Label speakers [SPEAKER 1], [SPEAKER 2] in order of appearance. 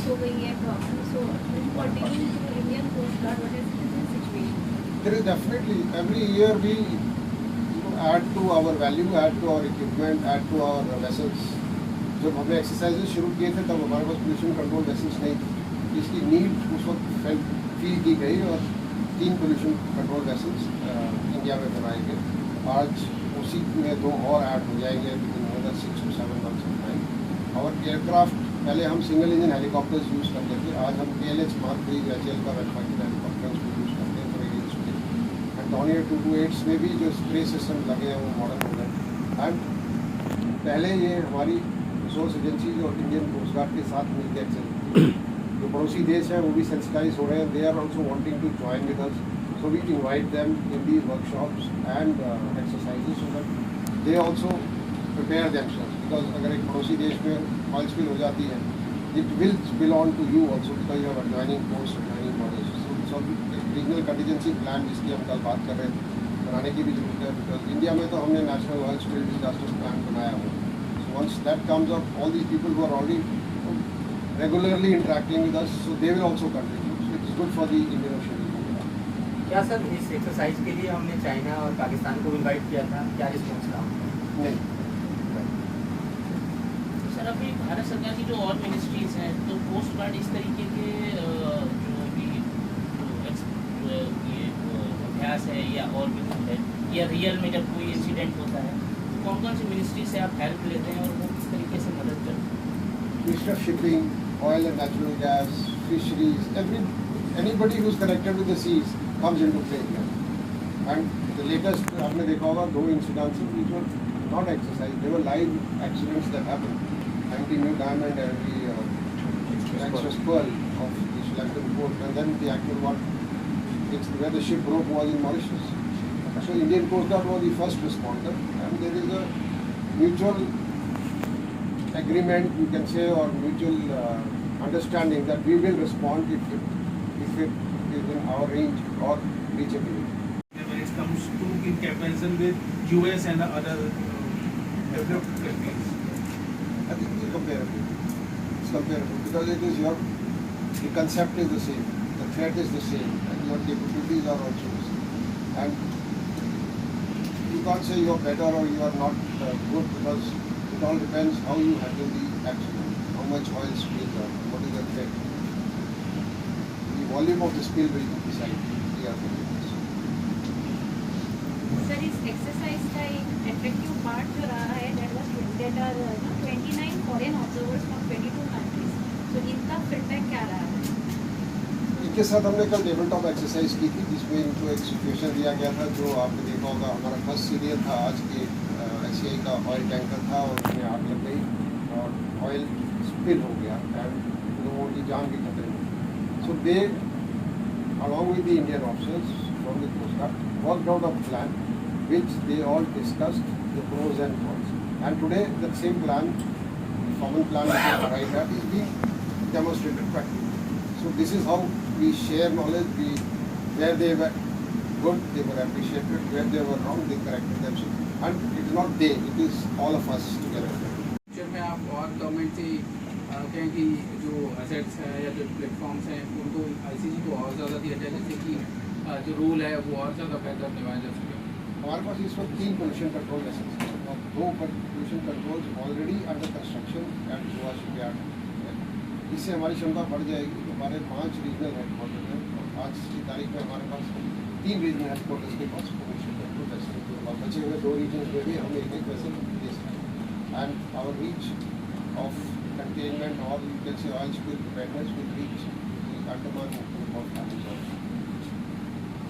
[SPEAKER 1] हो गई है problem, so pertaining to Indian coast guard, what is the situation?
[SPEAKER 2] There is definitely every year we add to our value, add to our equipment, add to our vessels. जब हमने exercises शुरू किए थे तब हमारे पास पोल्यूशन कंट्रोल वेसल्स नहीं थी, इसकी नीड उस वक्त फील की गई और 3 पोल्यूशन कंट्रोल वेसल्स इंडिया में बनाए गए। आज उसी में 2 और ऐड हो जाएंगे with in another 6 to 7 months of time। और एयरक्राफ्ट पहले हम सिंगल इंजन हेलीकॉप्टर्स यूज़ करते थे, आज हम KLH Mark 3 HL का मैनुफैक्चर हेलीकॉप्टर्स को यूज़ करते हैं for aerial spray. And Dornier 228 में भी जो स्प्रे सिस्टम लगे हैं वो मॉडर्न हो गए। एंड पहले ये हमारी रिसोर्स एजेंसीज और इंडियन कोस्ट गार्ड के साथ मिलकर चलती है। जो पड़ोसी देश हैं वो भी सेंसिटाइज हो रहे हैं, they are also wanting to join with us, so we invite them in these workshops and exercises so that they also prepare themselves, because अगर एक पड़ोसी देश में ऑयल स्पिल हो जाती है it will spill on to you also because you are adjoining post adjoining bodies. So regional contingency plan जिसकी हम कल बात कर रहे थे बनाने की भी जरूरत है, बिकॉज इंडिया में तो हमने national oil spill disaster plan बनाया हुआ। Once that comes up, all these people who are already regularly interacting with us, so they will also contribute. So it is good for the Indian Ocean.
[SPEAKER 3] क्या sir इस exercise के लिए हमने China और पाकिस्तान को invite किया था, क्या रिस्पॉन्स रहा?
[SPEAKER 2] नहीं।
[SPEAKER 4] सर अभी भारत सरकार की जो और मिनिस्ट्रीज हैं तो कोस्ट गार्ड इस तरीके के जो भी ये अभ्यास है या और भी कुछ है या रियल में जब कोई इंसिडेंट होता है कौन कौन सी मिनिस्ट्री से आप हेल्प लेते हैं और वो किस तरीके से मदद करते हैं?
[SPEAKER 2] Ministry of Shipping, Oil and Natural Gas, Fisheries, anybody who is connected with the seas comes into play here. And the latest आपने देखा होगा 2 incidences which were not exercise, they were live accidents that happened. Anti-New Diamond and the Express Pearl of the Sri Lankan port, and then the actual one, it's where the ship broke was in Mauritius. So Indian Coast Guard was the first responder, and there is a mutual agreement, you can say, or mutual understanding that we will respond if it is in our range or reachability.
[SPEAKER 5] When it comes to in comparison with US and other developed countries,
[SPEAKER 2] I think it's comparable. It's comparable because it is the concept is the same, the threat is the same, and your capabilities are also the same. And you can't say you are better or you are not good because it all depends how you handle the accident, how much oil spills are, what is the threat. The volume of the spill will decide the activities.
[SPEAKER 1] Sir इस exercise का एक effective part जो रहा है that are 29 foreign observers from 22 countries, तो इनका feedback क्या रहा है?
[SPEAKER 2] इनके साथ हमने कल टेबल टॉप एक्सरसाइज की थी जिसमें इनको एक सिचुएशन दिया गया था जो आपने देखा होगा। हमारा फर्स्ट सीरियल था आज के SCI का ऑयल टैंकर था और उसमें आग लग गई और ऑयल स्पिल हो गया एंड लोगों की जान भी खतरे में। सो दे along with the Indian officers from the Coast Guard worked out a plan which they all discussed the pros and cons, and today that same plan, the common plan that we arrived at, is being demonstrated practically. So this is how we share knowledge. Where they were good, they were appreciated. Where they were wrong, they corrected themselves. And it is not they, it is all of us together.
[SPEAKER 6] Future में आप और government से कहें कि जो assets हैं या जो प्लेटफॉर्म्स हैं उनको ICG को और ज़्यादा दिया जाए, जैसे कि जो रूल है वो और ज़्यादा बेहतर निभाया जा सके।
[SPEAKER 2] हमारे पास इस वक्त 3 पोल्यूशन कंट्रोल वेसल्स हैं और 2 pollution controls already under construction at Goa shipyard है। इससे हमारी क्षमता बढ़ जाएगी। हमारे 5 रीजनल हेडक्वार्टर हैं और आज की तारीख में हमारे पास 3 रीजनल हेडक्वार्टर्स के पास पोल्यूशन कंट्रोल वेसल और बचे हुए 2 रीजन में भी हम एक वेसल दे सकते हैं। And our reach of containment और you can say oil spill preparedness will reach the Andaman और